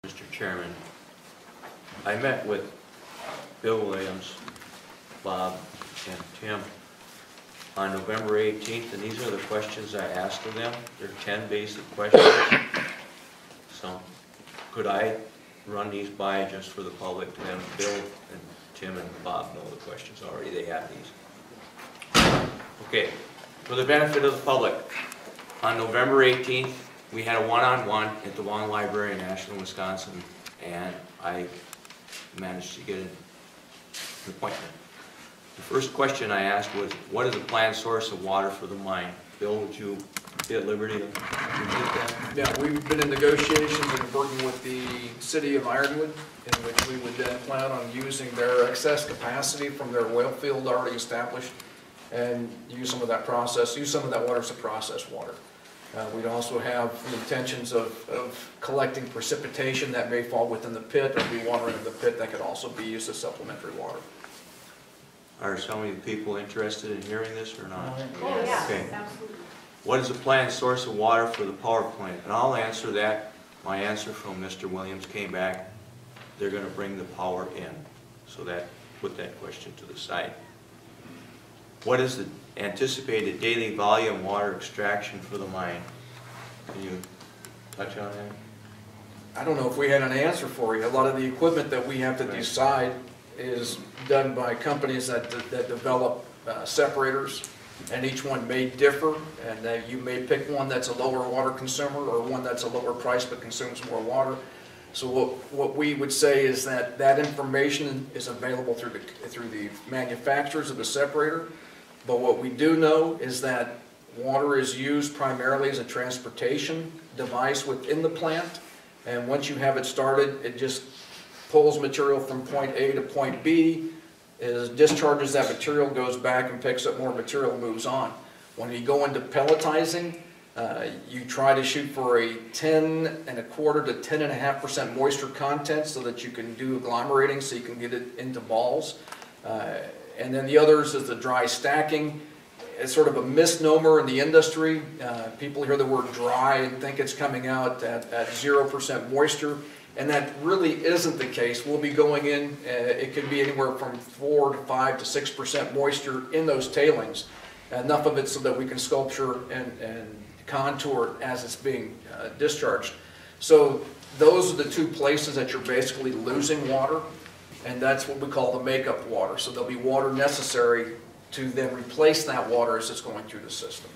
Mr. Chairman, I met with Bill Williams, Bob, and Tim on November 18th, and these are the questions I asked of them. They're 10 basic questions. So could I run these by just for the public to them? Bill and Tim and Bob know the questions already. They have these. Okay, for the benefit of the public, on November 18th, we had a one-on-one at the Wong Library in Ashland, Wisconsin, and I managed to get an appointment. The first question I asked was, what is the planned source of water for the mine? Bill, would you be at liberty to repeat that? Yeah, we've been in negotiations and working with the city of Ironwood, in which we would then plan on using their excess capacity from their oil field already established and use some of that water as a processed water. We'd also have the intentions of collecting precipitation that may fall within the pit or be watering of the pit that could also be used as supplementary water. Are some of you people interested in hearing this or not? Oh, yeah, Okay. absolutely. What is the planned source of water for the power plant? And I'll answer that. My answer from Mr. Williams came back. They're going to bring the power in. So that put that question to the side. What is the anticipated daily volume water extraction for the mine? Can you touch on that? I don't know if we had an answer for you. A lot of the equipment that we have to decide is done by companies that develop separators, and each one may differ, and you may pick one that's a lower water consumer or one that's a lower price but consumes more water. So what we would say is that that information is available through the manufacturers of the separator, but what we do know is that water is used primarily as a transportation device within the plant, and once you have it started, it just pulls material from point A to point B, discharges that material, goes back and picks up more material, moves on. When you go into pelletizing, you try to shoot for a 10.25% to 10.5% moisture content so that you can do agglomerating so you can get it into balls. And then the others is the dry stacking. It's sort of a misnomer in the industry. People hear the word dry and think it's coming out at 0% moisture. And that really isn't the case. We'll be going in, it could be anywhere from 4 to 5 to 6% moisture in those tailings. Enough of it so that we can sculpture and contour it as it's being discharged. So those are the two places that you're basically losing water, and that's what we call the makeup water. So there'll be water necessary to then replace that water as it's going through the system.